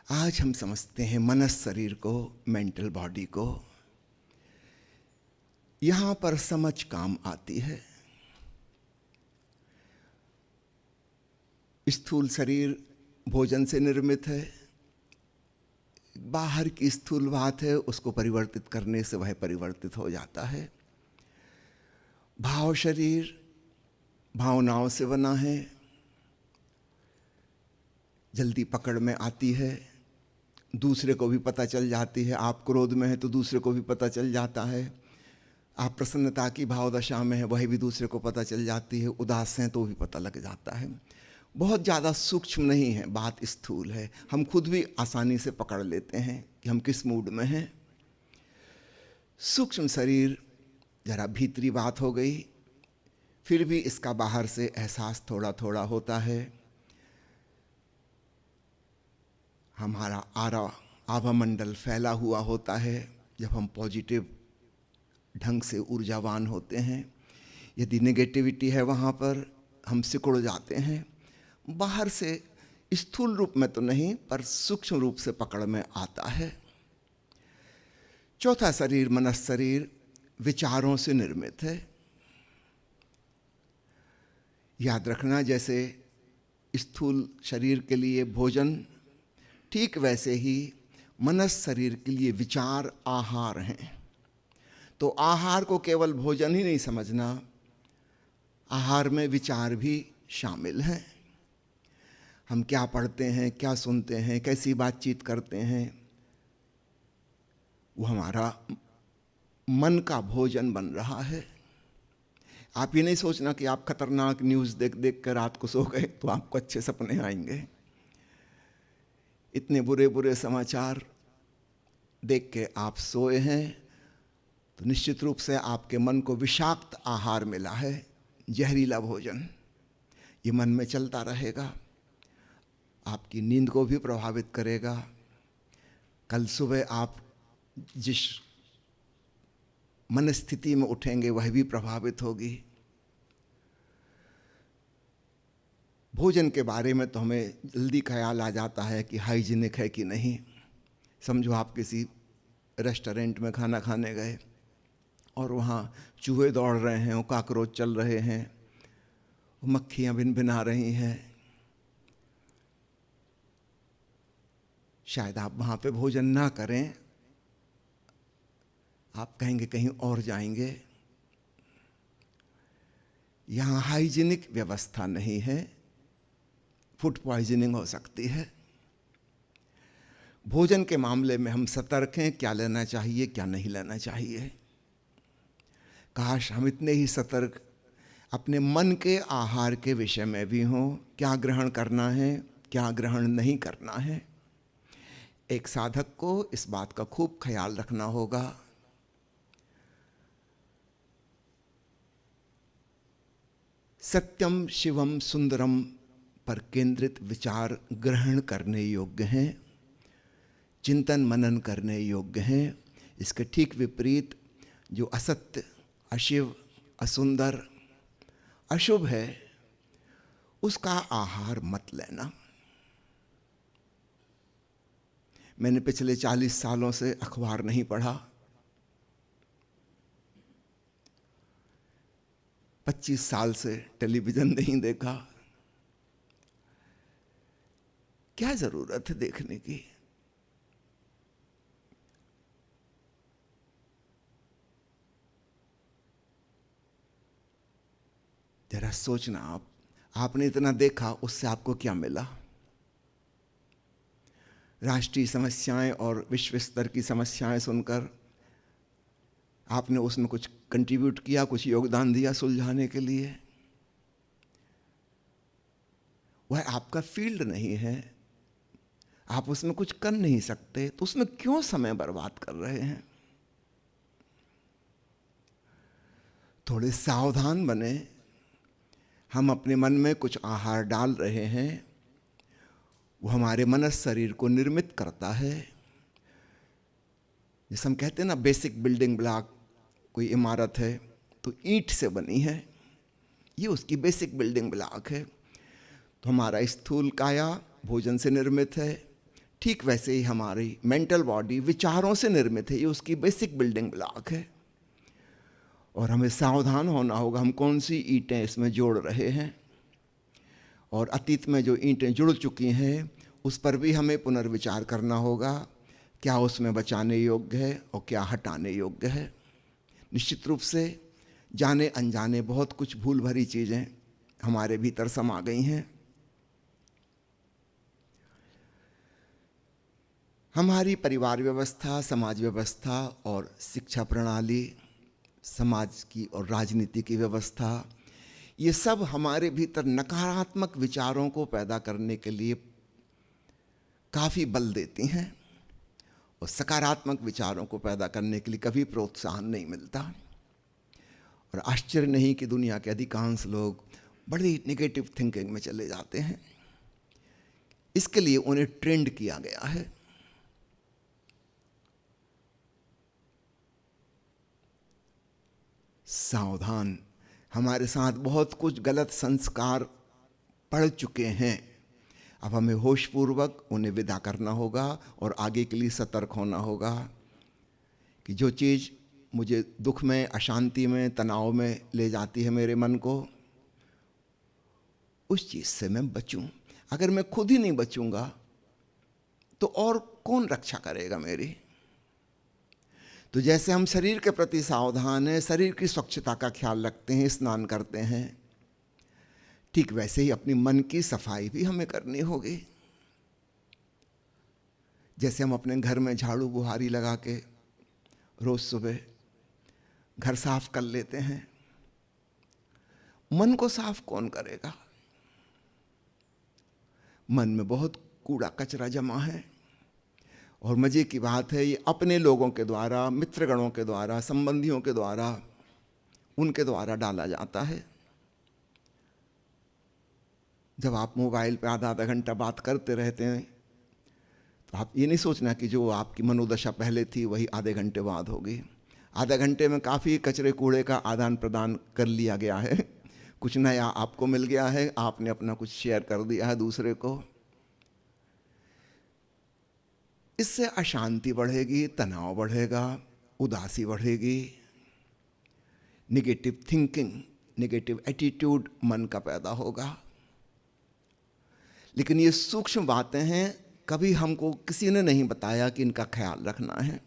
आज हम समझते हैं मनस शरीर को, मेंटल बॉडी को। यहां पर समझ काम आती है। स्थूल शरीर भोजन से निर्मित है। बाहर की स्थूल बात है, उसको परिवर्तित करने से वह परिवर्तित हो जाता है। भाव शरीर भावनाओं से बना है, जल्दी पकड़ में आती है, दूसरे को भी पता चल जाती है। आप क्रोध में है तो दूसरे को भी पता चल जाता है। आप प्रसन्नता की भाव दशा में है, वह भी दूसरे को पता चल जाती है। उदास हैं तो भी पता लग जाता है। बहुत ज़्यादा सूक्ष्म नहीं है, बात स्थूल है। हम खुद भी आसानी से पकड़ लेते हैं कि हम किस मूड में हैं। सूक्ष्म शरीर जरा भीतरी बात हो गई, फिर भी इसका बाहर से एहसास थोड़ा थोड़ा होता है। हमारा आभामंडल फैला हुआ होता है जब हम पॉजिटिव ढंग से ऊर्जावान होते हैं। यदि नेगेटिविटी है वहाँ पर हम सिकुड़ जाते हैं। बाहर से स्थूल रूप में तो नहीं, पर सूक्ष्म रूप से पकड़ में आता है। चौथा शरीर मनस शरीर विचारों से निर्मित है। याद रखना, जैसे स्थूल शरीर के लिए भोजन, ठीक वैसे ही मनस शरीर के लिए विचार आहार हैं। तो आहार को केवल भोजन ही नहीं समझना, आहार में विचार भी शामिल हैं। हम क्या पढ़ते हैं, क्या सुनते हैं, कैसी बातचीत करते हैं, वो हमारा मन का भोजन बन रहा है। आप ये नहीं सोचना कि आप खतरनाक न्यूज़ देख देख कर रात को सो गए तो आपको अच्छे सपने आएंगे। इतने बुरे बुरे समाचार देख के आप सोए हैं तो निश्चित रूप से आपके मन को विषाक्त आहार मिला है, जहरीला भोजन। ये मन में चलता रहेगा, आपकी नींद को भी प्रभावित करेगा। कल सुबह आप जिस मन स्थिति में उठेंगे वह भी प्रभावित होगी। भोजन के बारे में तो हमें जल्दी ख्याल आ जाता है कि हाइजीनिक है कि नहीं। समझो आप किसी रेस्टोरेंट में खाना खाने गए और वहाँ चूहे दौड़ रहे हैं, कॉकरोच चल रहे हैं, मक्खियाँ भिन भिना रही हैं। शायद आप वहाँ पे भोजन ना करें, आप कहेंगे कहीं और जाएंगे। यहाँ हाइजीनिक व्यवस्था नहीं है, फूड पॉइजनिंग हो सकती है। भोजन के मामले में हम सतर्क हैं, क्या लेना चाहिए क्या नहीं लेना चाहिए। काश हम इतने ही सतर्क अपने मन के आहार के विषय में भी हों, क्या ग्रहण करना है क्या ग्रहण नहीं करना है। एक साधक को इस बात का खूब ख्याल रखना होगा। सत्यम शिवम सुंदरम पर केंद्रित विचार ग्रहण करने योग्य हैं, चिंतन मनन करने योग्य हैं। इसके ठीक विपरीत जो असत्य, अशिव, असुंदर, अशुभ है, उसका आहार मत लेना। मैंने पिछले 40 सालों से अखबार नहीं पढ़ा, 25 साल से टेलीविज़न नहीं देखा। क्या ज़रूरत है देखने की। जरा सोचना, आपने इतना देखा, उससे आपको क्या मिला। राष्ट्रीय समस्याएं और विश्व स्तर की समस्याएं सुनकर आपने उसमें कुछ कंट्रीब्यूट किया, कुछ योगदान दिया सुलझाने के लिए। वह आपका फील्ड नहीं है, आप उसमें कुछ कर नहीं सकते, तो उसमें क्यों समय बर्बाद कर रहे हैं। थोड़े सावधान बने। हम अपने मन में कुछ आहार डाल रहे हैं, वो हमारे मनस शरीर को निर्मित करता है। जैसे हम कहते हैं ना, बेसिक बिल्डिंग ब्लॉक, कोई इमारत है तो ईंट से बनी है, ये उसकी बेसिक बिल्डिंग ब्लॉक है। तो हमारा स्थूल काया भोजन से निर्मित है, ठीक वैसे ही हमारी मेंटल बॉडी विचारों से निर्मित है, ये उसकी बेसिक बिल्डिंग ब्लॉक है। और हमें सावधान होना होगा हम कौन सी ईंटें इसमें जोड़ रहे हैं, और अतीत में जो ईंटें जुड़ चुकी हैं उस पर भी हमें पुनर्विचार करना होगा, क्या उसमें बचाने योग्य है और क्या हटाने योग्य है। निश्चित रूप से जाने अनजाने बहुत कुछ भूल भरी चीज़ें हमारे भीतर समा गई हैं। हमारी परिवार व्यवस्था, समाज व्यवस्था और शिक्षा प्रणाली, समाज की और राजनीति की व्यवस्था, ये सब हमारे भीतर नकारात्मक विचारों को पैदा करने के लिए काफ़ी बल देती हैं, और सकारात्मक विचारों को पैदा करने के लिए कभी प्रोत्साहन नहीं मिलता। और आश्चर्य नहीं कि दुनिया के अधिकांश लोग बड़ी नेगेटिव थिंकिंग में चले जाते हैं। इसके लिए उन्हें ट्रेंड किया गया है। सावधान, हमारे साथ बहुत कुछ गलत संस्कार पड़ चुके हैं। अब हमें होशपूर्वक उन्हें विदा करना होगा और आगे के लिए सतर्क होना होगा कि जो चीज़ मुझे दुख में, अशांति में, तनाव में ले जाती है मेरे मन को, उस चीज़ से मैं बचूं। अगर मैं खुद ही नहीं बचूंगा तो और कौन रक्षा करेगा मेरी। तो जैसे हम शरीर के प्रति सावधान हैं, शरीर की स्वच्छता का ख्याल रखते हैं, स्नान करते हैं, ठीक वैसे ही अपनी मन की सफाई भी हमें करनी होगी। जैसे हम अपने घर में झाड़ू बुहारी लगा के रोज सुबह घर साफ कर लेते हैं, मन को साफ कौन करेगा। मन में बहुत कूड़ा कचरा जमा है, और मजे की बात है ये अपने लोगों के द्वारा, मित्रगणों के द्वारा, संबंधियों के द्वारा, उनके द्वारा डाला जाता है। जब आप मोबाइल पे आधा आधा घंटा बात करते रहते हैं तो आप ये नहीं सोचना कि जो आपकी मनोदशा पहले थी वही आधे घंटे बाद होगी। आधे घंटे में काफ़ी कचरे कूड़े का आदान प्रदान कर लिया गया है, कुछ नया आपको मिल गया है, आपने अपना कुछ शेयर कर दिया है दूसरे को। इससे अशांति बढ़ेगी, तनाव बढ़ेगा, उदासी बढ़ेगी, नेगेटिव थिंकिंग, नेगेटिव एटीट्यूड मन का पैदा होगा। लेकिन ये सूक्ष्म बातें हैं, कभी हमको किसी ने नहीं बताया कि इनका ख्याल रखना है।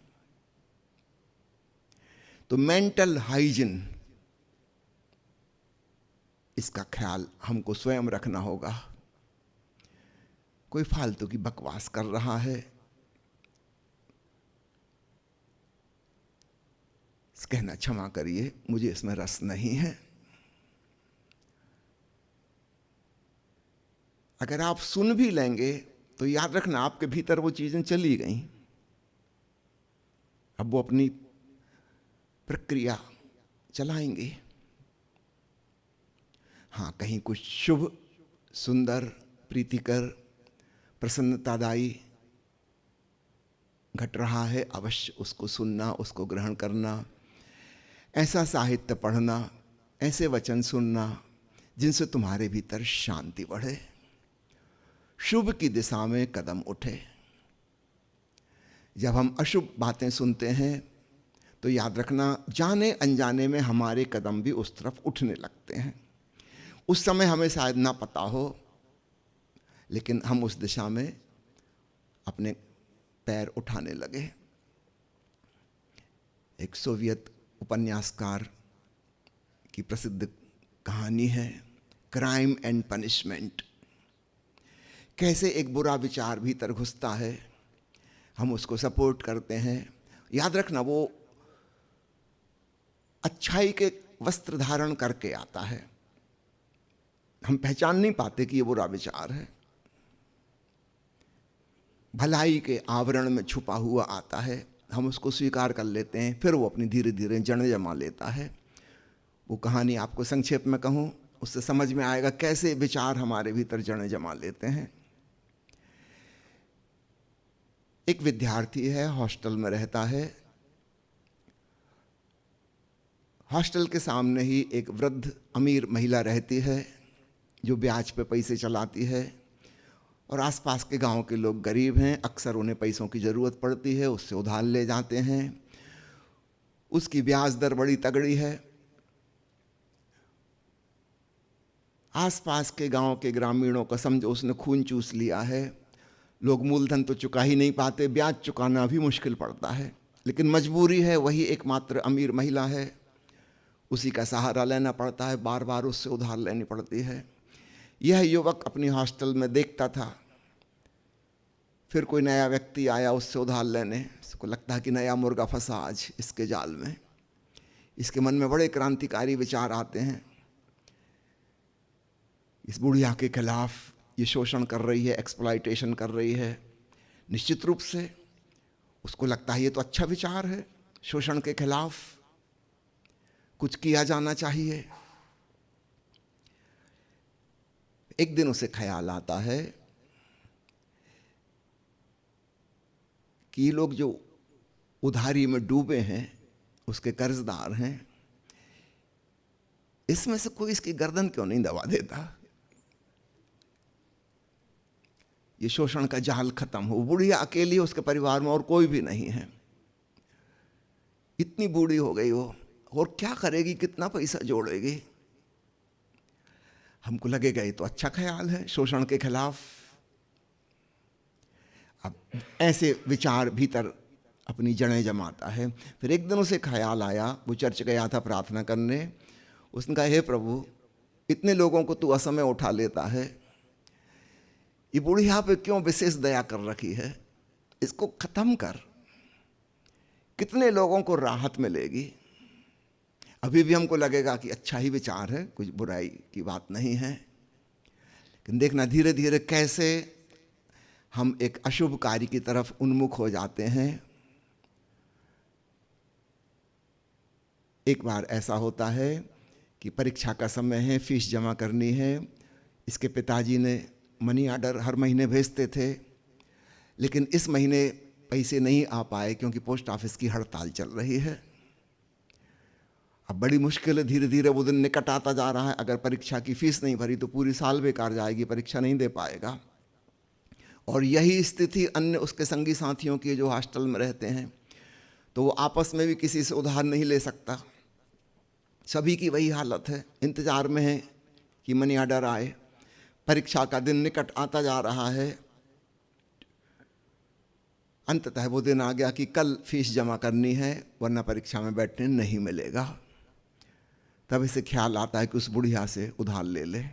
तो मेंटल हाइजीन, इसका ख्याल हमको स्वयं रखना होगा। कोई फालतू की बकवास कर रहा है, कहना क्षमा करिए, मुझे इसमें रस नहीं है। अगर आप सुन भी लेंगे तो याद रखना आपके भीतर वो चीजें चली गई, अब वो अपनी प्रक्रिया चलाएंगे। हाँ, कहीं कुछ शुभ, सुंदर, प्रीतिकर, प्रसन्नतादायी घट रहा है, अवश्य उसको सुनना, उसको ग्रहण करना, ऐसा साहित्य पढ़ना, ऐसे वचन सुनना जिनसे तुम्हारे भीतर शांति बढ़े, शुभ की दिशा में कदम उठे। जब हम अशुभ बातें सुनते हैं तो याद रखना जाने अनजाने में हमारे कदम भी उस तरफ उठने लगते हैं। उस समय हमें शायद ना पता हो, लेकिन हम उस दिशा में अपने पैर उठाने लगे। एक सोवियत उपन्यासकार की प्रसिद्ध कहानी है क्राइम एंड पनिशमेंट। कैसे एक बुरा विचार भीतर घुसता है, हम उसको सपोर्ट करते हैं। याद रखना वो अच्छाई के वस्त्र धारण करके आता है, हम पहचान नहीं पाते कि ये बुरा विचार है। भलाई के आवरण में छुपा हुआ आता है, हम उसको स्वीकार कर लेते हैं, फिर वो अपनी धीरे धीरे जड़ जमा लेता है। वो कहानी आपको संक्षेप में कहूँ, उससे समझ में आएगा कैसे विचार हमारे भीतर जड़ जमा लेते हैं। एक विद्यार्थी है, हॉस्टल में रहता है। हॉस्टल के सामने ही एक वृद्ध अमीर महिला रहती है जो ब्याज पे पैसे चलाती है, और आसपास के गांव के लोग गरीब हैं, अक्सर उन्हें पैसों की ज़रूरत पड़ती है, उससे उधार ले जाते हैं, उसकी ब्याज दर बड़ी तगड़ी है। आसपास के गांव के ग्रामीणों का समझो उसने खून चूस लिया है। लोग मूलधन तो चुका ही नहीं पाते, ब्याज चुकाना भी मुश्किल पड़ता है, लेकिन मजबूरी है, वही एकमात्र अमीर महिला है, उसी का सहारा लेना पड़ता है, बार बार उससे उधार लेनी पड़ती है। यह युवक अपनी हॉस्टल में देखता था, फिर कोई नया व्यक्ति आया उससे उधार लेने, उसको लगता है कि नया मुर्गा फंसा आज इसके जाल में। इसके मन में बड़े क्रांतिकारी विचार आते हैं, इस बुढ़िया के खिलाफ ये शोषण कर रही है, एक्सप्लॉयटेशन कर रही है। निश्चित रूप से उसको लगता है ये तो अच्छा विचार है, शोषण के खिलाफ कुछ किया जाना चाहिए। एक दिन उसे ख्याल आता है कि ये लोग जो उधारी में डूबे हैं, उसके कर्जदार हैं, इसमें से कोई इसकी गर्दन क्यों नहीं दबा देता, ये शोषण का जाल खत्म हो। बुढ़िया अकेली, उसके परिवार में और कोई भी नहीं है, इतनी बूढ़ी हो गई वो, और क्या करेगी, कितना पैसा जोड़ेगी। हमको लगेगा ये तो अच्छा ख्याल है शोषण के खिलाफ। अब ऐसे विचार भीतर अपनी जड़ें जमाता है। फिर एक दिन उसे ख्याल आया, वो चर्च गया था प्रार्थना करने, उसने कहा हे प्रभु, इतने लोगों को तू असमय उठा लेता है, ये बुढ़िया पे क्यों विशेष दया कर रखी है, इसको खत्म कर, कितने लोगों को राहत मिलेगी। अभी भी हमको लगेगा कि अच्छा ही विचार है, कुछ बुराई की बात नहीं है, लेकिन देखना धीरे धीरे कैसे हम एक अशुभ कार्य की तरफ उन्मुख हो जाते हैं। एक बार ऐसा होता है कि परीक्षा का समय है, फीस जमा करनी है। इसके पिताजी ने मनी ऑर्डर हर महीने भेजते थे, लेकिन इस महीने पैसे नहीं आ पाए क्योंकि पोस्ट ऑफिस की हड़ताल चल रही है। अब बड़ी मुश्किल है, धीरे धीरे वो दिन निकट आता जा रहा है। अगर परीक्षा की फीस नहीं भरी तो पूरी साल बेकार जाएगी, परीक्षा नहीं दे पाएगा। और यही स्थिति अन्य उसके संगी साथियों की जो हॉस्टल में रहते हैं, तो वो आपस में भी किसी से उधार नहीं ले सकता। सभी की वही हालत है, इंतजार में है कि मनी ऑर्डर आए। परीक्षा का दिन निकट आता जा रहा है। अंततः वो दिन आ गया कि कल फीस जमा करनी है, वरना परीक्षा में बैठने नहीं मिलेगा। तब इसे ख्याल आता है कि उस बुढ़िया से उधार ले ले।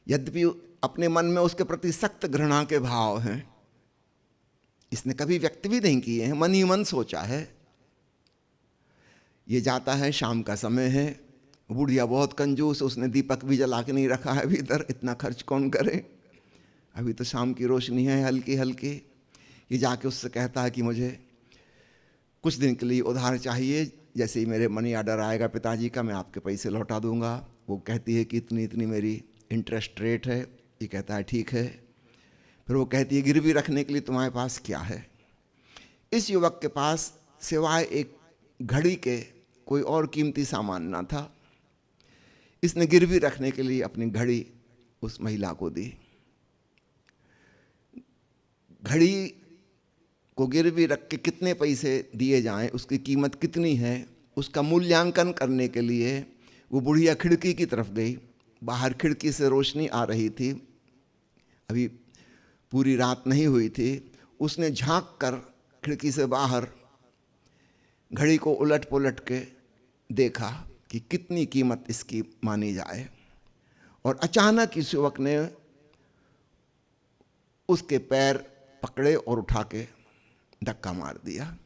यद्यपि अपने मन में उसके प्रति सख्त घृणा के भाव हैं, इसने कभी व्यक्त भी नहीं किए हैं, मन ही मन सोचा है। ये जाता है, शाम का समय है, बुढ़िया बहुत कंजूस, उसने दीपक भी जला के नहीं रखा है भीतर, इतना खर्च कौन करे, अभी तो शाम की रोशनी है हल्की हल्की। ये जाके उससे कहता है कि मुझे कुछ दिन के लिए उधार चाहिए, जैसे ही मेरे मनी ऑर्डर आएगा पिताजी का, मैं आपके पैसे लौटा दूंगा। वो कहती है कि इतनी इतनी मेरी इंटरेस्ट रेट है। ये कहता है ठीक है। फिर वो कहती है गिरवी रखने के लिए तुम्हारे पास क्या है। इस युवक के पास सिवाय एक घड़ी के कोई और कीमती सामान ना था। इसने गिरवी रखने के लिए अपनी घड़ी उस महिला को दी। घड़ी को गिरवी रख के कितने पैसे दिए जाएं, उसकी कीमत कितनी है, उसका मूल्यांकन करने के लिए वो बुढ़िया खिड़की की तरफ गई। बाहर खिड़की से रोशनी आ रही थी, अभी पूरी रात नहीं हुई थी। उसने झांक कर खिड़की से बाहर घड़ी को उलट पुलट के देखा कि कितनी कीमत इसकी मानी जाए, और अचानक इस युवक ने उसके पैर पकड़े और उठा के धक्का मार दिया।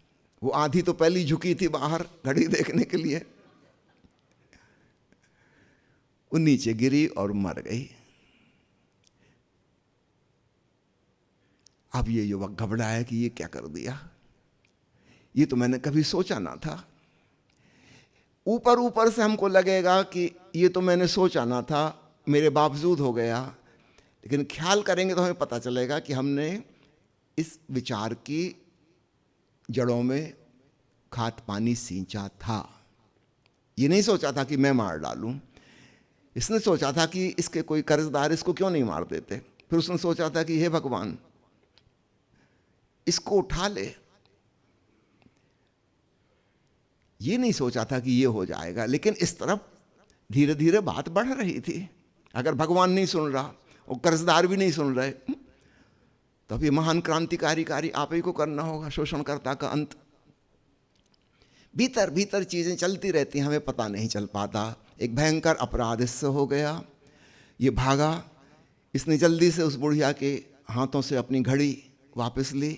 वो आधी तो पहली झुकी थी बाहर घड़ी देखने के लिए, वो नीचे गिरी और मर गई। अब ये युवक घबराया कि ये क्या कर दिया, ये तो मैंने कभी सोचा ना था। ऊपर ऊपर से हमको लगेगा कि ये तो मैंने सोचा ना था, मेरे बावजूद हो गया, लेकिन ख्याल करेंगे तो हमें पता चलेगा कि हमने इस विचार की जड़ों में खाद पानी सींचा था। ये नहीं सोचा था कि मैं मार डालूं, इसने सोचा था कि इसके कोई कर्जदार इसको क्यों नहीं मार देते, फिर उसने सोचा था कि हे भगवान, इसको उठा ले। ये नहीं सोचा था कि ये हो जाएगा, लेकिन इस तरफ धीरे धीरे बात बढ़ रही थी। अगर भगवान नहीं सुन रहा और कर्जदार भी नहीं सुन रहे, तो अब ये महान क्रांतिकारी कार्य आप ही को करना होगा, शोषणकर्ता का अंत। भीतर भीतर चीजें चलती रहती हैं, हमें पता नहीं चल पाता। एक भयंकर अपराध इससे हो गया। ये भागा, इसने जल्दी से उस बुढ़िया के हाथों से अपनी घड़ी वापस ली,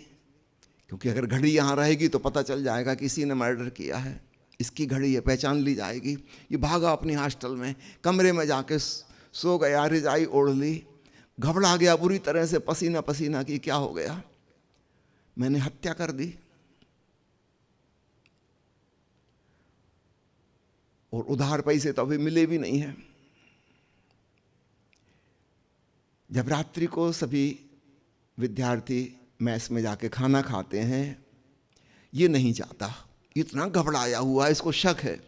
क्योंकि अगर घड़ी यहाँ रहेगी तो पता चल जाएगा किसी ने मर्डर किया है। इसकी घड़ी है, पहचान ली जाएगी। ये भागा अपनी हॉस्टल में, कमरे में जाके सो गया, रजाई ओढ़ ली, घबरा गया बुरी तरह से, पसीना पसीना की क्या हो गया, मैंने हत्या कर दी। और उधार पैसे तो अभी मिले भी नहीं हैं। जब रात्रि को सभी विद्यार्थी मैस में जाके खाना खाते हैं, ये नहीं जाता, इतना घबराया हुआ है, इसको शक है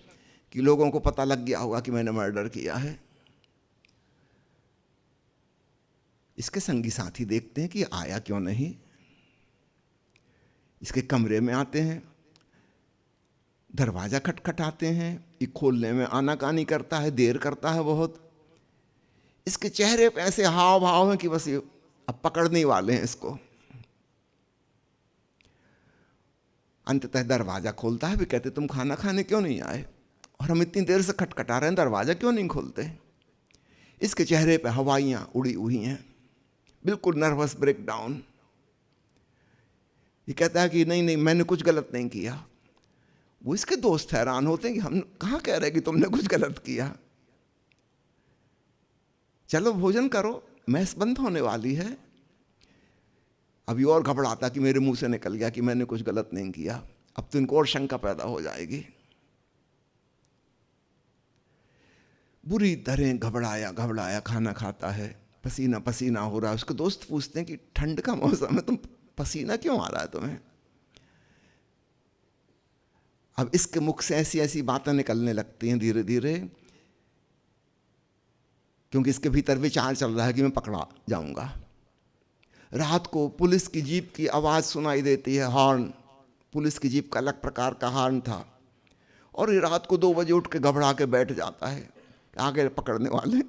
कि लोगों को पता लग गया होगा कि मैंने मर्डर किया है। इसके संगी साथी देखते हैं कि आया क्यों नहीं। इसके कमरे में आते हैं, दरवाजा खटखटाते हैं, ये खोलने में आनाकानी करता है, देर करता है बहुत। इसके चेहरे पे ऐसे हाव भाव हैं कि बस ये अब पकड़ने वाले हैं इसको। अंततः दरवाजा खोलता है, भी कहते तुम खाना खाने क्यों नहीं आए, और हम इतनी देर से खटखटा रहे हैं, दरवाजा क्यों नहीं खोलते। इसके चेहरे पे हवाइयां उड़ी हुई हैं, बिल्कुल नर्वस ब्रेकडाउन। ये कहता है कि नहीं नहीं, मैंने कुछ गलत नहीं किया। वो इसके दोस्त हैरान होते हैं कि हम कहाँ कह रहे कि तुमने कुछ गलत किया, चलो भोजन करो, मैस बंद होने वाली है। अभी और घबराता कि मेरे मुंह से निकल गया कि मैंने कुछ गलत नहीं किया, अब तो इनको और शंका पैदा हो जाएगी। बुरी तरह घबराया घबराया खाना खाता है, पसीना पसीना हो रहा है। उसके दोस्त पूछते हैं कि ठंड का मौसम है, तुम पसीना क्यों आ रहा है तुम्हें। अब इसके मुख से ऐसी ऐसी बातें निकलने लगती हैं धीरे धीरे, क्योंकि इसके भीतर विचार चल रहा है कि मैं पकड़ा जाऊंगा। रात को पुलिस की जीप की आवाज सुनाई देती है, हॉर्न। पुलिस की जीप का अलग प्रकार का हॉर्न था, और ये रात को 2 बजे उठ के घबरा के बैठ जाता है, आगे पकड़ने वाले।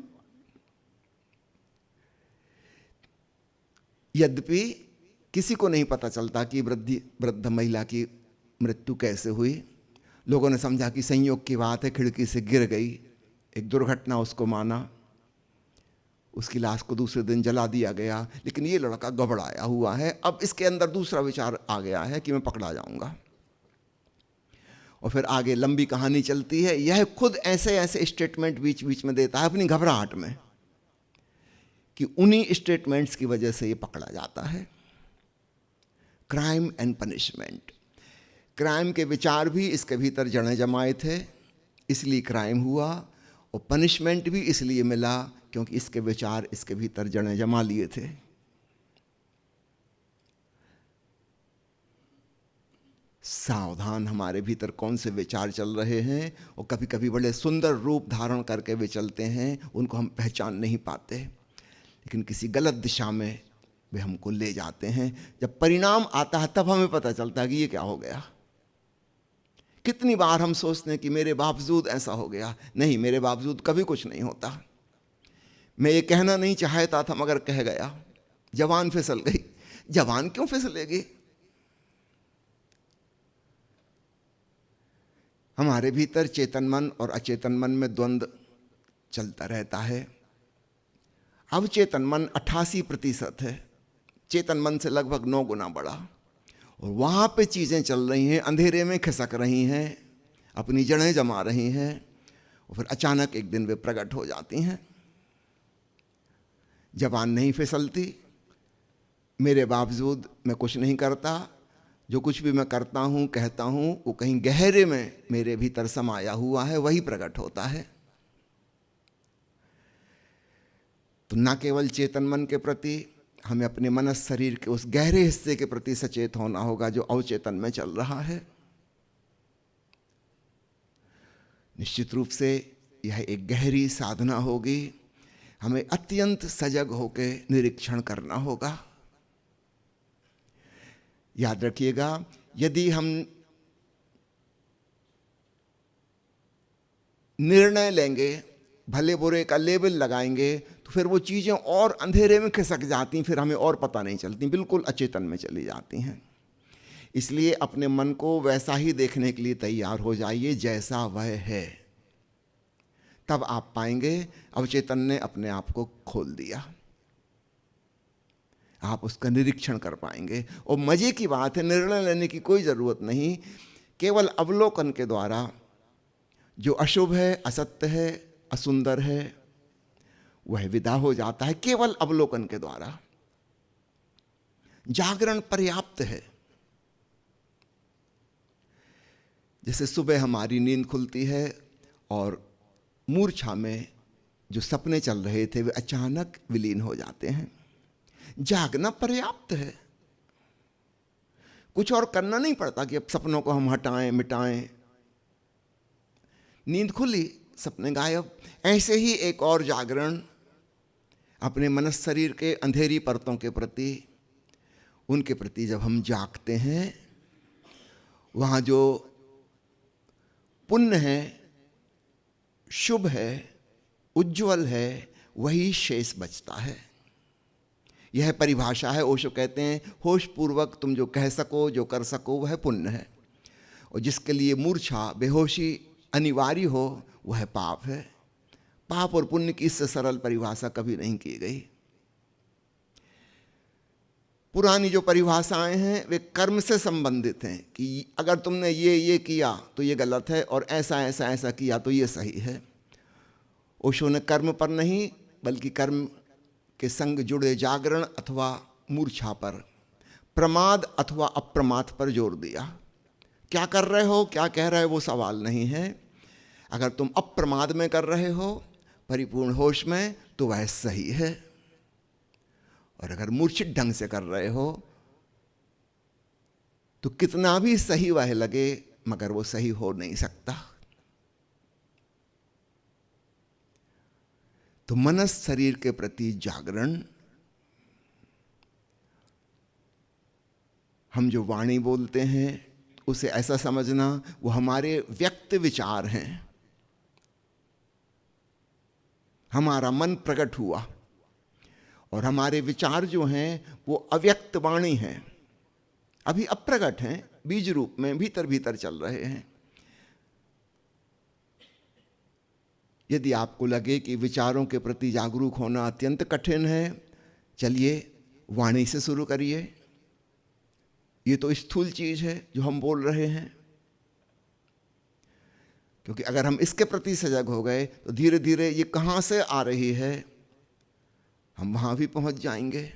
यद्यपि किसी को नहीं पता चलता कि वृद्ध महिला की मृत्यु कैसे हुई। लोगों ने समझा कि संयोग की बात है, खिड़की से गिर गई, एक दुर्घटना उसको माना। उसकी लाश को दूसरे दिन जला दिया गया। लेकिन ये लड़का घबराया हुआ है। अब इसके अंदर दूसरा विचार आ गया है कि मैं पकड़ा जाऊंगा। और फिर आगे लंबी कहानी चलती है। यह खुद ऐसे ऐसे स्टेटमेंट बीच बीच में देता है अपनी घबराहट में, कि उन्हीं स्टेटमेंट्स की वजह से ये पकड़ा जाता है। Crime and punishment. क्राइम के विचार भी इसके भीतर जड़ें जमाए थे, इसलिए क्राइम हुआ, और पनिशमेंट भी इसलिए मिला क्योंकि इसके विचार इसके भीतर जड़ें जमा लिए थे। सावधान, हमारे भीतर कौन से विचार चल रहे हैं, और कभी कभी बड़े सुंदर रूप धारण करके वे चलते हैं, उनको हम पहचान नहीं पाते, लेकिन किसी गलत दिशा में वे हमको ले जाते हैं। जब परिणाम आता है तब हमें पता चलता है कि ये क्या हो गया। कितनी बार हम सोचते हैं कि मेरे बावजूद ऐसा हो गया। नहीं, मेरे बावजूद कभी कुछ नहीं होता। मैं ये कहना नहीं चाहता था मगर कह गया, जवान फिसल गई। जवान क्यों फिसलेगी? हमारे भीतर चेतन मन और अचेतन मन में द्वंद्व चलता रहता है। अब चेतन मन 88% है, चेतन मन से लगभग 9 गुना बड़ा, और वहां पे चीजें चल रही हैं, अंधेरे में खिसक रही हैं, अपनी जड़ें जमा रही हैं, और फिर अचानक एक दिन वे प्रकट हो जाती हैं। जवान नहीं फिसलती, मेरे बावजूद मैं कुछ नहीं करता। जो कुछ भी मैं करता हूँ, कहता हूँ, वो कहीं गहरे में मेरे भीतर समाया हुआ है, वही प्रकट होता है। तो न केवल चेतन मन के प्रति, हमें अपने मनस शरीर के उस गहरे हिस्से के प्रति सचेत होना होगा जो अवचेतन में चल रहा है। निश्चित रूप से यह एक गहरी साधना होगी। हमें अत्यंत सजग होकर निरीक्षण करना होगा। याद रखिएगा, यदि हम निर्णय लेंगे, भले बुरे का लेबल लगाएंगे, तो फिर वो चीज़ें और अंधेरे में खिसक जाती, फिर हमें और पता नहीं चलती, बिल्कुल अचेतन में चली जाती हैं। इसलिए अपने मन को वैसा ही देखने के लिए तैयार हो जाइए जैसा वह है। तब आप पाएंगे अवचेतन ने अपने आप को खोल दिया, आप उसका निरीक्षण कर पाएंगे। और मजे की बात है, निर्णय लेने की कोई ज़रूरत नहीं, केवल अवलोकन के द्वारा जो अशुभ है, असत्य है, असुंदर है, वह विदा हो जाता है। केवल अवलोकन के द्वारा जागरण पर्याप्त है। जैसे सुबह हमारी नींद खुलती है और मूर्छा में जो सपने चल रहे थे वे अचानक विलीन हो जाते हैं। जागना पर्याप्त है, कुछ और करना नहीं पड़ता कि अब सपनों को हम हटाएं मिटाएं। नींद खुली, सपने गायब। ऐसे ही एक और जागरण अपने मनस शरीर के अंधेरी परतों के प्रति, उनके प्रति जब हम जागते हैं, वहाँ जो पुण्य है, शुभ है, उज्ज्वल है, वही शेष बचता है। यह परिभाषा है। ओशो कहते हैं, होश पूर्वक तुम जो कह सको, जो कर सको, वह पुण्य है, और जिसके लिए मूर्छा, बेहोशी अनिवार्य हो, वह पाप है। पाप और पुण्य की इससे सरल परिभाषा कभी नहीं की गई। पुरानी जो परिभाषाएं हैं वे कर्म से संबंधित हैं कि अगर तुमने ये किया तो ये गलत है, और ऐसा ऐसा ऐसा किया तो ये सही है। ओशो ने कर्म पर नहीं, बल्कि कर्म के संग जुड़े जागरण अथवा मूर्छा पर, प्रमाद अथवा अप्रमाद पर जोर दिया। क्या कर रहे हो, क्या कह रहे हो, वो सवाल नहीं है। अगर तुम अप्रमाद में कर रहे हो, परिपूर्ण होश में, तो वह सही है, और अगर मूर्छित ढंग से कर रहे हो तो कितना भी सही वह लगे, मगर वो सही हो नहीं सकता। तो मनस शरीर के प्रति जागरण, हम जो वाणी बोलते हैं उसे ऐसा समझना वो हमारे व्यक्त विचार हैं। हमारा मन प्रकट हुआ, और हमारे विचार जो हैं वो अव्यक्त वाणी हैं, अभी अप्रगट हैं, बीज रूप में भीतर भीतर चल रहे हैं। यदि आपको लगे कि विचारों के प्रति जागरूक होना अत्यंत कठिन है, चलिए वाणी से शुरू करिए। ये तो स्थूल चीज है जो हम बोल रहे हैं, क्योंकि अगर हम इसके प्रति सजग हो गए तो धीरे धीरे ये कहाँ से आ रही है हम वहाँ भी पहुँच जाएंगे।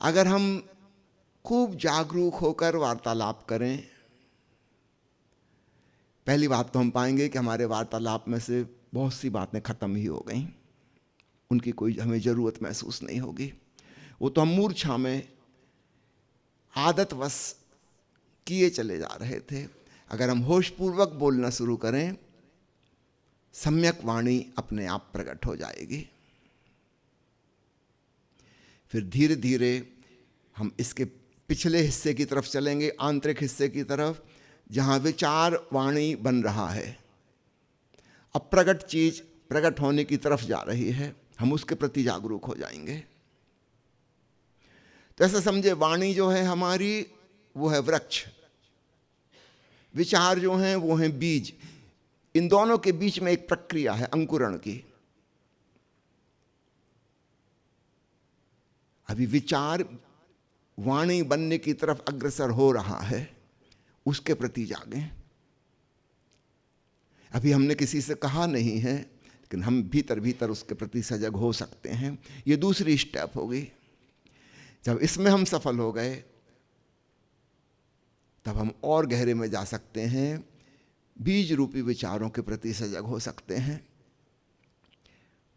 अगर हम खूब जागरूक होकर वार्तालाप करें, पहली बात तो हम पाएंगे कि हमारे वार्तालाप में से बहुत सी बातें खत्म ही हो गई, उनकी कोई हमें ज़रूरत महसूस नहीं होगी। वो तो हम मूर्छा में आदतवश किए चले जा रहे थे। अगर हम होशपूर्वक बोलना शुरू करें, सम्यक वाणी अपने आप प्रकट हो जाएगी। फिर धीरे धीरे हम इसके पिछले हिस्से की तरफ चलेंगे, आंतरिक हिस्से की तरफ, जहाँ विचार वाणी बन रहा है, अप्रगट चीज प्रकट होने की तरफ जा रही है, हम उसके प्रति जागरूक हो जाएंगे। तो ऐसा समझे, वाणी जो है हमारी वो है वृक्ष, विचार जो हैं वो हैं बीज। इन दोनों के बीच में एक प्रक्रिया है अंकुरण की। अभी विचार वाणी बनने की तरफ अग्रसर हो रहा है, उसके प्रति जागें। अभी हमने किसी से कहा नहीं है, लेकिन हम भीतर भीतर उसके प्रति सजग हो सकते हैं। ये दूसरी स्टेप होगी। जब इसमें हम सफल हो गए, तब हम और गहरे में जा सकते हैं, बीज रूपी विचारों के प्रति सजग हो सकते हैं।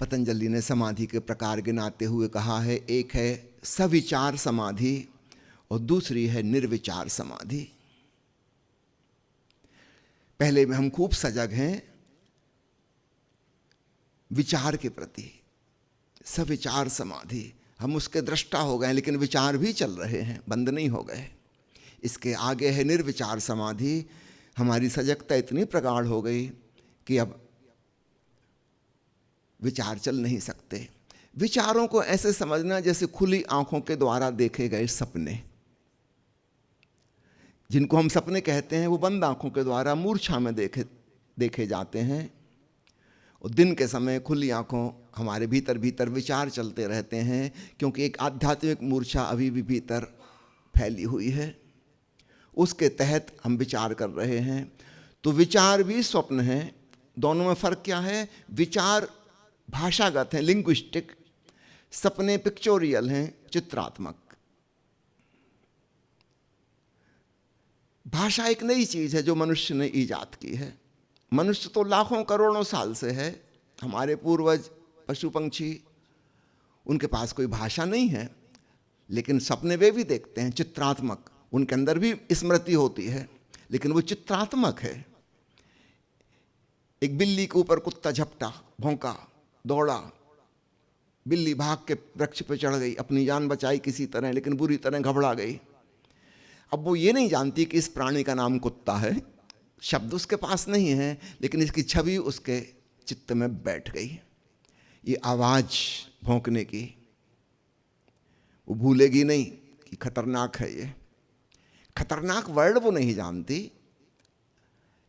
पतंजलि ने समाधि के प्रकार गिनाते हुए कहा है, एक है सविचार समाधि और दूसरी है निर्विचार समाधि। पहले में हम खूब सजग हैं विचार के प्रति, सविचार समाधि। हम उसके दृष्टा हो गए, लेकिन विचार भी चल रहे हैं, बंद नहीं हो गए। इसके आगे है निर्विचार समाधि। हमारी सजगता इतनी प्रगाढ़ हो गई कि अब विचार चल नहीं सकते। विचारों को ऐसे समझना जैसे खुली आंखों के द्वारा देखे गए सपने। जिनको हम सपने कहते हैं वो बंद आंखों के द्वारा मूर्छा में देखे जाते हैं। और दिन के समय खुली आंखों हमारे भीतर भीतर विचार चलते रहते हैं, क्योंकि एक आध्यात्मिक मूर्छा अभी भी भीतर फैली हुई है। उसके तहत हम विचार कर रहे हैं। तो विचार भी स्वप्न है। दोनों में फर्क क्या है? विचार भाषागत हैं, लिंग्विस्टिक। सपने पिक्चोरियल हैं, चित्रात्मक। भाषा एक नई चीज है जो मनुष्य ने ईजाद की है। मनुष्य तो लाखों करोड़ों साल से है। हमारे पूर्वज पशु पंछी, उनके पास कोई भाषा नहीं है, लेकिन सपने वे भी देखते हैं, चित्रात्मक। उनके अंदर भी स्मृति होती है, लेकिन वो चित्रात्मक है। एक बिल्ली के ऊपर कुत्ता झपटा, भौंका, दौड़ा, बिल्ली भाग के वृक्ष पर चढ़ गई, अपनी जान बचाई किसी तरह, लेकिन बुरी तरह घबरा गई। अब वो ये नहीं जानती कि इस प्राणी का नाम कुत्ता है, शब्द उसके पास नहीं है, लेकिन इसकी छवि उसके चित्त में बैठ गई। ये आवाज भौंकने की वो भूलेगी नहीं कि खतरनाक है। ये खतरनाक वर्ड वो नहीं जानती,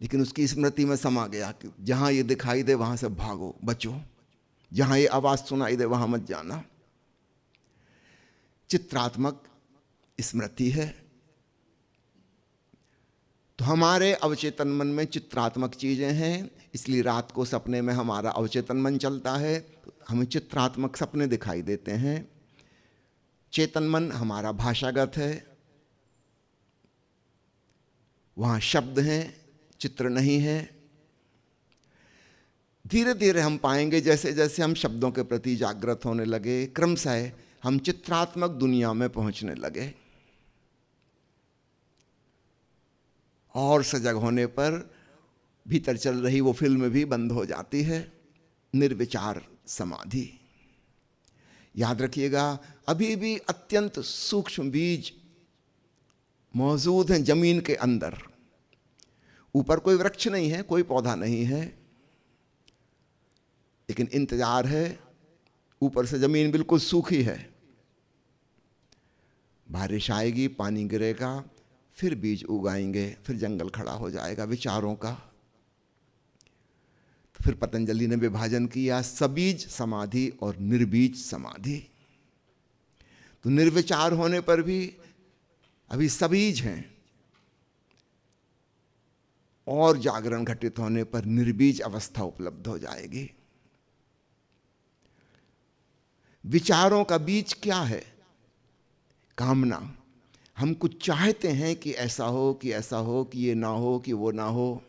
लेकिन उसकी स्मृति में समा गया कि जहां ये दिखाई दे वहां से भागो, बचो। जहां ये आवाज सुनाई दे वहां मत जाना। चित्रात्मक स्मृति है। तो हमारे अवचेतन मन में चित्रात्मक चीजें हैं, इसलिए रात को सपने में हमारा अवचेतन मन चलता है, हमें चित्रात्मक सपने दिखाई देते हैं। चेतन मन हमारा भाषागत है, वहां शब्द हैं, चित्र नहीं है। धीरे धीरे हम पाएंगे जैसे जैसे हम शब्दों के प्रति जागृत होने लगे, क्रमशः हम चित्रात्मक दुनिया में पहुंचने लगे। और सजग होने पर भीतर चल रही वो फिल्म भी बंद हो जाती है। निर्विचार समाधि। याद रखिएगा, अभी भी अत्यंत सूक्ष्म बीज मौजूद हैं जमीन के अंदर। ऊपर कोई वृक्ष नहीं है, कोई पौधा नहीं है, लेकिन इंतजार है। ऊपर से जमीन बिल्कुल सूखी है, बारिश आएगी, पानी गिरेगा, फिर बीज उगाएंगे, फिर जंगल खड़ा हो जाएगा विचारों का। तो फिर पतंजलि ने विभाजन किया, सबीज समाधि और निर्बीज समाधि। तो निर्विचार होने पर भी अभी सबीज हैं, और जागरण घटित होने पर निर्बीज अवस्था उपलब्ध हो जाएगी। विचारों का बीज क्या है? कामना। हम कुछ चाहते हैं कि ऐसा हो, कि ऐसा हो, कि ये ना हो, कि वो ना हो।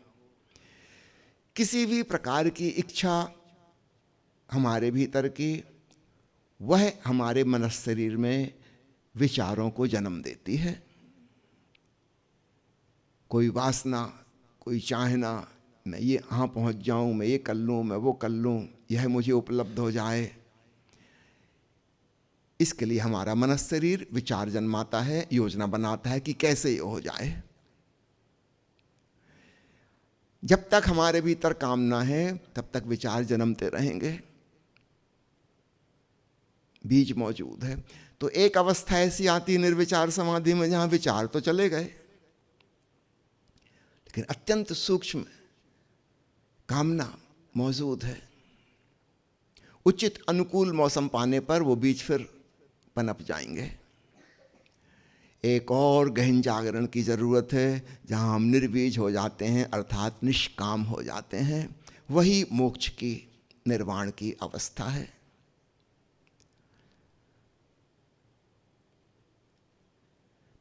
किसी भी प्रकार की इच्छा हमारे भीतर की, वह हमारे मनस शरीर में विचारों को जन्म देती है। कोई वासना, कोई चाहना, मैं ये यहाँ पहुँच जाऊँ, मैं ये कर लूँ, मैं वो कर लूँ, यह मुझे उपलब्ध हो जाए। इसके लिए हमारा मनस शरीर विचार जन्माता है, योजना बनाता है कि कैसे ये हो जाए। जब तक हमारे भीतर कामना है तब तक विचार जन्मते रहेंगे, बीज मौजूद है। तो एक अवस्था ऐसी आती निर्विचार समाधि में जहां विचार तो चले गए, लेकिन अत्यंत सूक्ष्म कामना मौजूद है। उचित अनुकूल मौसम पाने पर वो बीज फिर पनप जाएंगे। एक और गहन जागरण की जरूरत है, जहां हम निर्बीज हो जाते हैं, अर्थात निष्काम हो जाते हैं। वही मोक्ष की, निर्वाण की अवस्था है।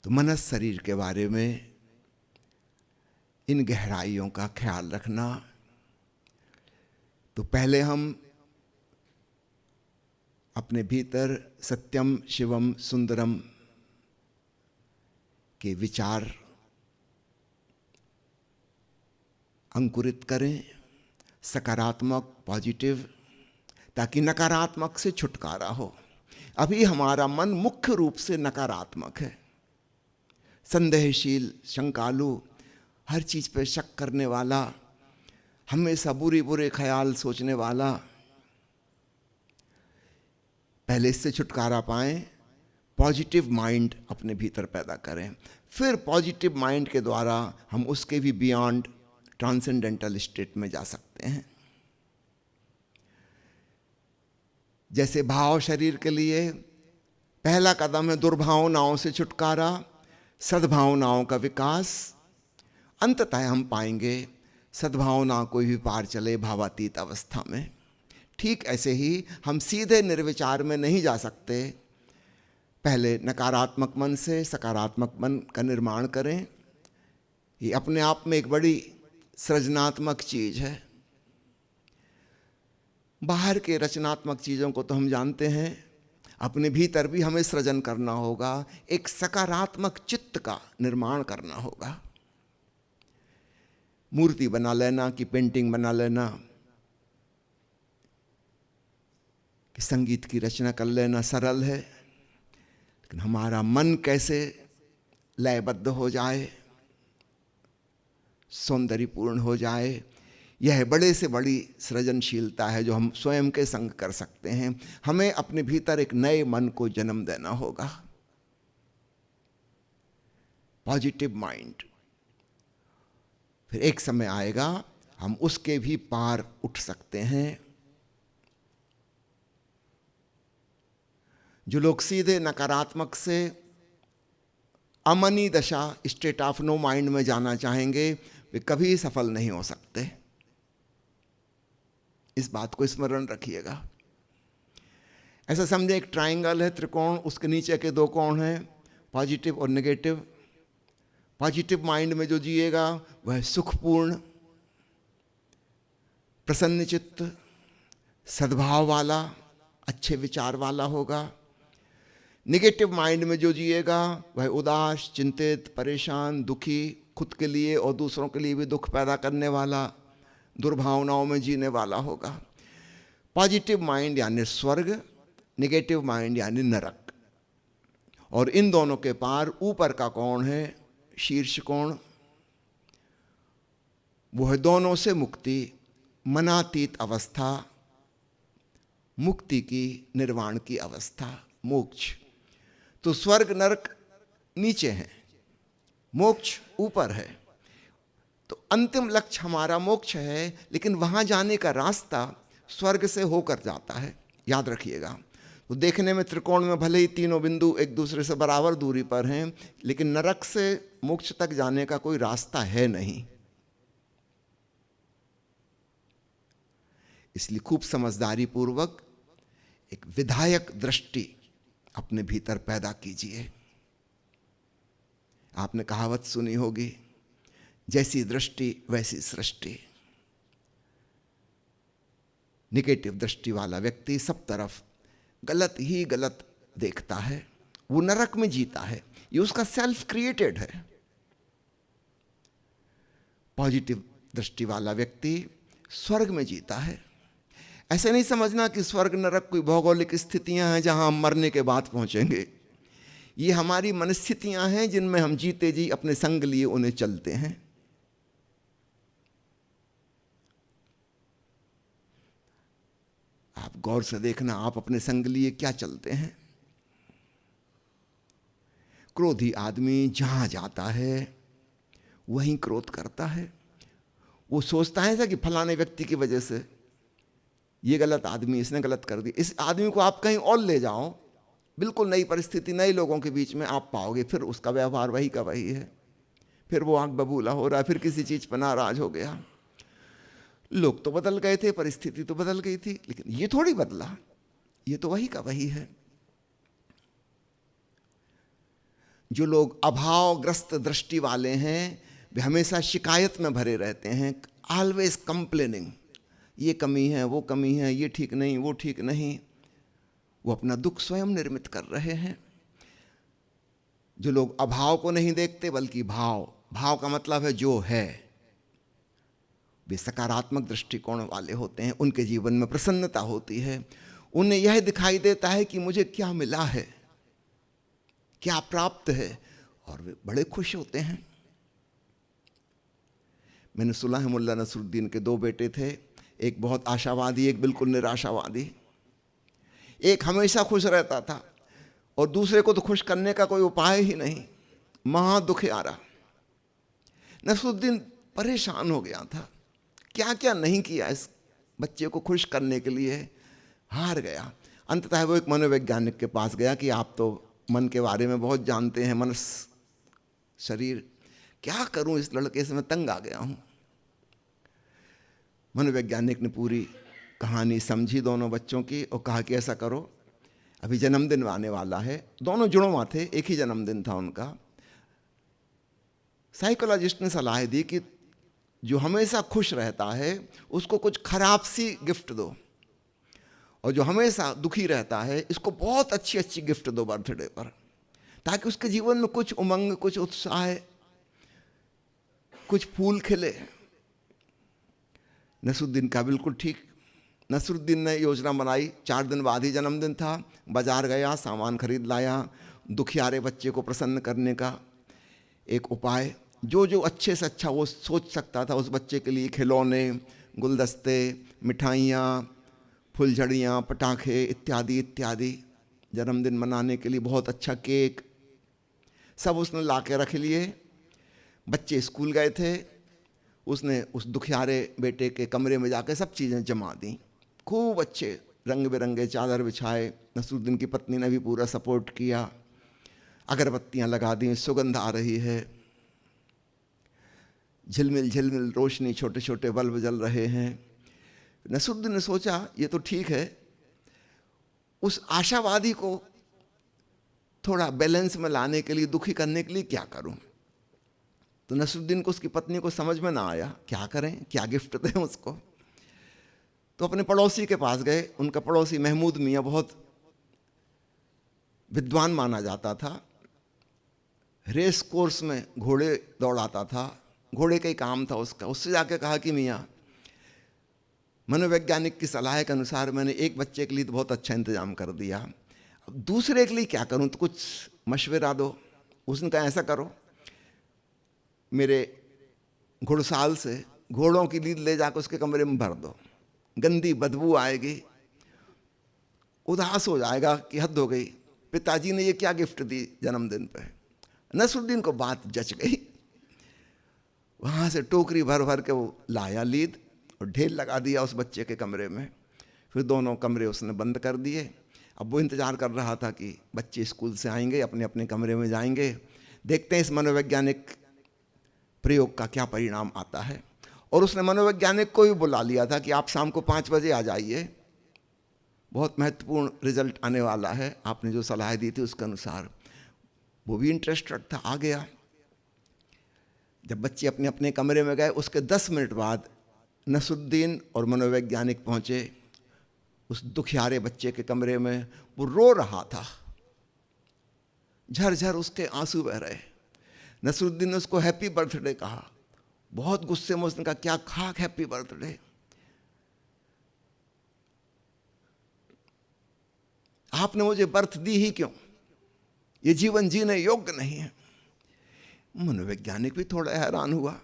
तो मनस शरीर के बारे में इन गहराइयों का ख्याल रखना। तो पहले हम अपने भीतर सत्यम शिवम सुंदरम के विचार अंकुरित करें, सकारात्मक, पॉजिटिव। ताकि नकारात्मक से छुटकारा हो। अभी हमारा मन मुख्य रूप से नकारात्मक है, संदेहशील, शंकालु, हर चीज पर शक करने वाला, हमेशा बुरे बुरे ख्याल सोचने वाला। पहले इससे छुटकारा पाएं, पॉजिटिव माइंड अपने भीतर पैदा करें, फिर पॉजिटिव माइंड के द्वारा हम उसके भी बियॉन्ड ट्रांसेंडेंटल स्टेट में जा सकते हैं। जैसे भाव शरीर के लिए पहला कदम है दुर्भावनाओं से छुटकारा, सद्भावनाओं का विकास, अंततः हम पाएंगे सद्भावना कोई भी पार चले भावातीत अवस्था में। ठीक ऐसे ही हम सीधे निर्विचार में नहीं जा सकते, पहले नकारात्मक मन से सकारात्मक मन का निर्माण करें। ये अपने आप में एक बड़ी सृजनात्मक चीज है। बाहर के रचनात्मक चीज़ों को तो हम जानते हैं, अपने भीतर भी हमें सृजन करना होगा, एक सकारात्मक चित्त का निर्माण करना होगा। मूर्ति बना लेना कि पेंटिंग बना लेना कि संगीत की रचना कर लेना सरल है, लेकिन हमारा मन कैसे लयबद्ध हो जाए, सौंदर्यपूर्ण हो जाए, यह बड़े से बड़ी सृजनशीलता है जो हम स्वयं के संग कर सकते हैं। हमें अपने भीतर एक नए मन को जन्म देना होगा, पॉजिटिव माइंड। फिर एक समय आएगा हम उसके भी पार उठ सकते हैं। जो लोग सीधे नकारात्मक से अमनी दशा, स्टेट ऑफ नो माइंड में जाना चाहेंगे, वे कभी सफल नहीं हो सकते। इस बात को स्मरण रखिएगा। ऐसा समझे एक ट्रायंगल है, त्रिकोण, उसके नीचे के दो कोण हैं, पॉजिटिव और नेगेटिव। पॉजिटिव माइंड में जो जिएगा वह सुखपूर्ण, प्रसन्न चित्त, सद्भाव वाला, अच्छे विचार वाला होगा। नेगेटिव माइंड में जो जिएगा वह उदास, चिंतित, परेशान, दुखी, खुद के लिए और दूसरों के लिए भी दुख पैदा करने वाला, दुर्भावनाओं में जीने वाला होगा। पॉजिटिव माइंड यानी स्वर्ग, नेगेटिव माइंड यानी नरक। और इन दोनों के पार ऊपर का कोण है शीर्ष कोण, वो है दोनों से मुक्ति, मनातीत अवस्था, मुक्ति की, निर्वाण की अवस्था, मोक्ष। तो स्वर्ग नरक नीचे है, मोक्ष ऊपर है। तो अंतिम लक्ष्य हमारा मोक्ष है, लेकिन वहां जाने का रास्ता स्वर्ग से होकर जाता है, याद रखिएगा। तो देखने में त्रिकोण में भले ही तीनों बिंदु एक दूसरे से बराबर दूरी पर हैं, लेकिन नरक से मोक्ष तक जाने का कोई रास्ता है नहीं। इसलिए खूब समझदारी पूर्वक एक विधायक दृष्टि अपने भीतर पैदा कीजिए। आपने कहावत सुनी होगी, जैसी दृष्टि वैसी सृष्टि। निगेटिव दृष्टि वाला व्यक्ति सब तरफ गलत ही गलत देखता है, वो नरक में जीता है, ये उसका सेल्फ क्रिएटेड है। पॉजिटिव दृष्टि वाला व्यक्ति स्वर्ग में जीता है। ऐसे नहीं समझना कि स्वर्ग नरक कोई भौगोलिक स्थितियां हैं जहां हम मरने के बाद पहुंचेंगे। ये हमारी मनस्थितियां हैं जिनमें हम जीते जी अपने संग लिए उन्हें चलते हैं। आप गौर से देखना, आप अपने संग लिए क्या चलते हैं। क्रोधी आदमी जहां जाता है वहीं क्रोध करता है। वो सोचता है कि फलाने व्यक्ति की वजह से ये गलत आदमी, इसने गलत कर दी। इस आदमी को आप कहीं और ले जाओ, बिल्कुल नई परिस्थिति, नए लोगों के बीच में आप पाओगे, फिर उसका व्यवहार वही का वही है, फिर वो आंख बबूला हो रहा है, फिर किसी चीज पर नाराज हो गया। लोग तो बदल गए थे, परिस्थिति तो बदल गई थी, लेकिन ये थोड़ी बदला, ये तो वही का वही है। जो लोग अभावग्रस्त दृष्टि वाले हैं वे हमेशा शिकायत में भरे रहते हैं, ऑलवेज कंप्लेनिंग, ये कमी है, वो कमी है, ये ठीक नहीं, वो ठीक नहीं। वो अपना दुख स्वयं निर्मित कर रहे हैं। जो लोग अभाव को नहीं देखते बल्कि भाव, भाव का मतलब है जो है, वे सकारात्मक दृष्टिकोण वाले होते हैं, उनके जीवन में प्रसन्नता होती है, उन्हें यह दिखाई देता है कि मुझे क्या मिला है, क्या प्राप्त है, और वे बड़े खुश होते हैं। मैंने सुना है मुल्ला नसरुद्दीन के 2 बेटे थे, एक बहुत आशावादी, एक बिल्कुल निराशावादी। एक हमेशा खुश रहता था और दूसरे को तो खुश करने का कोई उपाय ही नहीं, महा दुखियारा। नसरुद्दीन परेशान हो गया था, क्या क्या नहीं किया इस बच्चे को खुश करने के लिए, हार गया। अंततः वो एक मनोवैज्ञानिक के पास गया कि आप तो मन के बारे में बहुत जानते हैं, मन शरीर, क्या करूं इस लड़के से, मैं तंग आ गया हूं। मनोवैज्ञानिक ने पूरी कहानी समझी दोनों बच्चों की और कहा कि ऐसा करो, अभी जन्मदिन आने वाला है, दोनों जुड़वां थे, एक ही जन्मदिन था उनका। साइकोलॉजिस्ट ने सलाह दी कि जो हमेशा खुश रहता है उसको कुछ खराब सी गिफ्ट दो, और जो हमेशा दुखी रहता है इसको बहुत अच्छी अच्छी गिफ्ट दो बर्थडे पर, ताकि उसके जीवन में कुछ उमंग, कुछ उत्साह, कुछ फूल खिले। नसरुद्दीन का बिल्कुल ठीक। नसरुद्दीन ने योजना बनाई, 4 दिन बाद ही जन्मदिन था, बाजार गया, सामान खरीद लाया, दुखियारे बच्चे को प्रसन्न करने का एक उपाय, जो जो अच्छे से अच्छा वो सोच सकता था उस बच्चे के लिए, खिलौने, गुलदस्ते, मिठाइयाँ, फुलझड़ियाँ, पटाखे इत्यादि इत्यादि, जन्मदिन मनाने के लिए बहुत अच्छा केक, सब उसने ला के रख लिए। बच्चे स्कूल गए थे, उसने उस दुखियारे बेटे के कमरे में जाकर सब चीज़ें जमा दी, खूब अच्छे रंग बिरंगे चादर बिछाए। नसरुद्दीन की पत्नी ने भी पूरा सपोर्ट किया, अगरबत्तियाँ लगा दी, सुगंध आ रही है, झिलमिल झिलमिल रोशनी, छोटे छोटे बल्ब जल रहे हैं। नसरुद्दीन ने सोचा ये तो ठीक है, उस आशावादी को थोड़ा बैलेंस में लाने के लिए, दुखी करने के लिए क्या करूं। तो नसरुद्दीन को, उसकी पत्नी को समझ में ना आया क्या करें, क्या गिफ्ट दें उसको। तो अपने पड़ोसी के पास गए। उनका पड़ोसी महमूद मियाँ बहुत विद्वान माना जाता था, रेस कोर्स में घोड़े दौड़ाता था, घोड़े का ही काम था उसका। उससे जाके कहा कि मियाँ, मनोवैज्ञानिक की सलाह के अनुसार मैंने एक बच्चे के लिए तो बहुत अच्छा इंतजाम कर दिया, अब दूसरे के लिए क्या करूं, तो कुछ मशवरा दो। उसने कहा ऐसा करो, मेरे घुड़साल से घोड़ों की लीद ले जाकर उसके कमरे में भर दो, गंदी बदबू आएगी, उदास हो जाएगा कि हद हो गई, पिताजी ने ये क्या गिफ्ट दी जन्मदिन पे। नसरुद्दीन को बात जच गई, वहाँ से टोकरी भर भर के वो लाया लीद और ढेर लगा दिया उस बच्चे के कमरे में। फिर दोनों कमरे उसने बंद कर दिए। अब वो इंतज़ार कर रहा था कि बच्चे स्कूल से आएंगे, अपने अपने कमरे में जाएंगे, देखते हैं इस मनोवैज्ञानिक प्रयोग का क्या परिणाम आता है। और उसने मनोवैज्ञानिक को भी बुला लिया था कि आप शाम को 5 बजे आ जाइए, बहुत महत्वपूर्ण रिजल्ट आने वाला है, आपने जो सलाह दी थी उसके अनुसार। वो भी इंटरेस्टेड था, आ गया। जब बच्चे अपने अपने कमरे में गए, उसके 10 मिनट बाद नसरुद्दीन और मनोवैज्ञानिक पहुंचे उस दुखियारे बच्चे के कमरे में। वो रो रहा था, झरझर उसके आंसू बह रहे। नसरुद्दीन ने उसको हैप्पी बर्थडे कहा, बहुत गुस्से में उसने कहा क्या खाक हैप्पी बर्थडे, आपने मुझे बर्थ दी ही क्यों, ये जीवन जीने योग्य नहीं है। मनोवैज्ञानिक भी थोड़ा हैरान हुआ।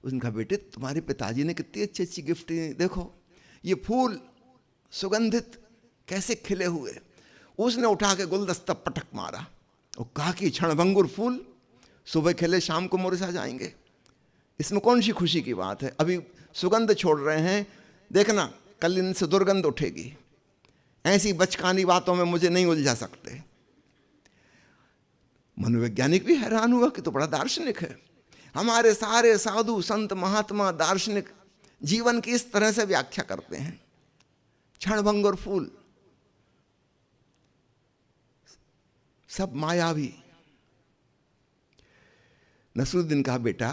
उसने कहा बेटे तुम्हारे पिताजी ने कितनी अच्छी अच्छी गिफ्ट दी, देखो ये फूल सुगंधित कैसे खिले हुए। उसने उठा के गुलदस्ता पटक मारा और कहा कि क्षणभंगुर फूल सुबह खिले शाम को मुरझा जाएंगे, इसमें कौन सी खुशी की बात है, अभी सुगंध छोड़ रहे हैं, देखना कल इनसे दुर्गंध उठेगी, ऐसी बचकानी बातों में मुझे नहीं उलझा सकते। मनोवैज्ञानिक भी हैरान हुआ कि तो बड़ा दार्शनिक है, हमारे सारे साधु संत महात्मा दार्शनिक जीवन की इस तरह से व्याख्या करते हैं, क्षणभंगुर फूल, सब मायावी। नसरुद्दीन कहा बेटा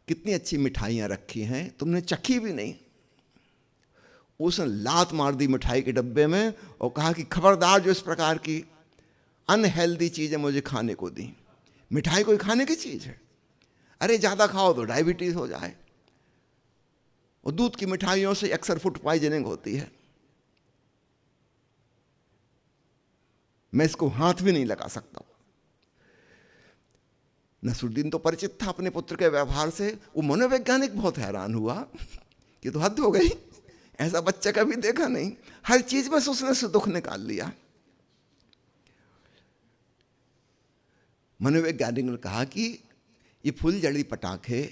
कितनी अच्छी मिठाइयां रखी हैं, तुमने चखी भी नहीं। उसने लात मार दी मिठाई के डब्बे में और कहा कि खबरदार जो इस प्रकार की अनहेल्दी चीजें मुझे खाने को दी। मिठाई कोई खाने की चीज है, अरे ज्यादा खाओ तो डायबिटीज हो जाए। और दूध की मिठाइयों से अक्सर फूड पॉइजनिंग होती है। मैं इसको हाथ भी नहीं लगा सकता। नसरुद्दीन तो परिचित था अपने पुत्र के व्यवहार से। वो मनोवैज्ञानिक बहुत हैरान हुआ कि तो हद हो गई, ऐसा बच्चा कभी देखा नहीं, हर चीज में से उसने से दुख निकाल लिया। मनोवैज्ञानिक ने कहा कि ये फुलझड़ी पटाखे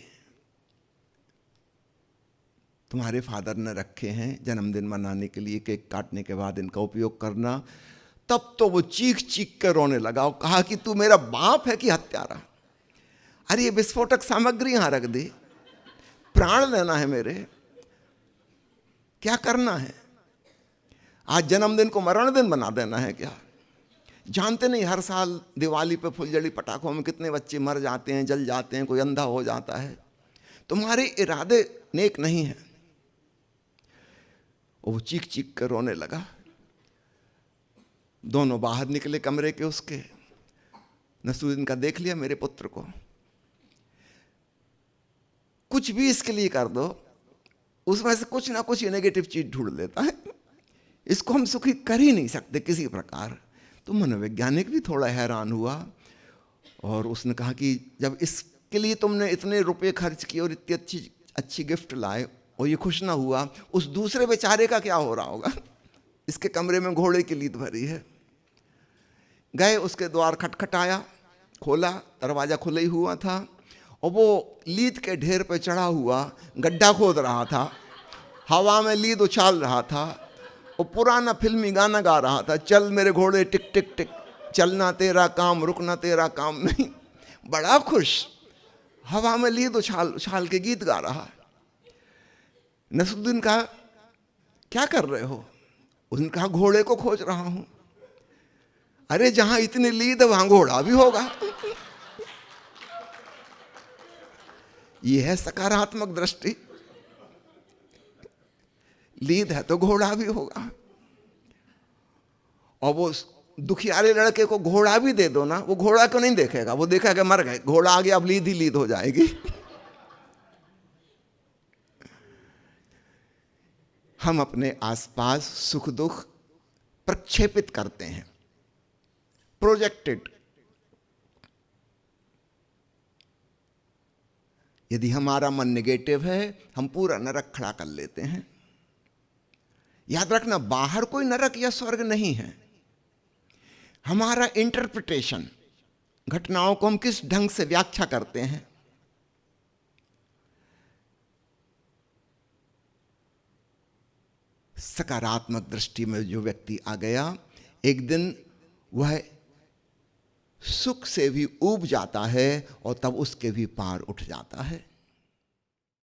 तुम्हारे फादर ने रखे हैं जन्मदिन मनाने के लिए, केक काटने के बाद इनका उपयोग करना। तब तो वो चीख चीख कर रोने लगा और कहा कि तू मेरा बाप है कि हत्यारा? अरे ये विस्फोटक सामग्री यहां रख दी, प्राण लेना है मेरे, क्या करना है? आज जन्मदिन को मरण दिन बना देना है क्या? जानते नहीं हर साल दिवाली पे फुलझड़ी पटाखों में कितने बच्चे मर जाते हैं, जल जाते हैं, कोई अंधा हो जाता है। तुम्हारे इरादे नेक नहीं है। वो चीख चीख कर रोने लगा। दोनों बाहर निकले कमरे के उसके। नसरुद्दीन का देख लिया मेरे पुत्र को, कुछ भी इसके लिए कर दो, उसमें से कुछ ना कुछ नेगेटिव चीज ढूंढ लेता है। इसको हम सुखी कर ही नहीं सकते किसी प्रकार। तो मनोवैज्ञानिक भी थोड़ा हैरान हुआ और उसने कहा कि जब इसके लिए तुमने इतने रुपए खर्च किए और इतनी अच्छी अच्छी गिफ्ट लाए और ये खुश ना हुआ, उस दूसरे बेचारे का क्या हो रहा होगा? इसके कमरे में घोड़े की लीद भरी है। गए, उसके द्वार खटखटाया, खोला, दरवाजा खुला ही हुआ था और वो लीद के ढेर पे चढ़ा हुआ गड्ढा खोद रहा था, हवा में लीद उछाल रहा था और पुराना फिल्मी गाना गा रहा था, चल मेरे घोड़े टिक टिक टिक, चलना तेरा काम रुकना तेरा काम नहीं। बड़ा खुश, हवा में लीद उछाल उछाल के गीत गा रहा। नसरुद्दीन कहा क्या कर रहे हो? उसने कहा घोड़े को खोज रहा हूं। अरे जहां इतनी लीद है वहां घोड़ा भी होगा। यह है सकारात्मक दृष्टि। लीद है तो घोड़ा भी होगा। और वो दुखियारे लड़के को घोड़ा भी दे दो ना, वो घोड़ा को नहीं देखेगा, वो देखेगा मर गए, घोड़ा आ गया अब लीद ही लीद हो जाएगी। हम अपने आसपास सुख दुख प्रक्षेपित करते हैं, प्रोजेक्टेड। यदि हमारा मन नेगेटिव है, हम पूरा नरक खड़ा कर लेते हैं। याद रखना, बाहर कोई नरक या स्वर्ग नहीं है। हमारा इंटरप्रिटेशन, घटनाओं को हम किस ढंग से व्याख्या करते हैं। सकारात्मक दृष्टि में जो व्यक्ति आ गया, एक दिन वह सुख से भी ऊब जाता है और तब उसके भी पार उठ जाता है।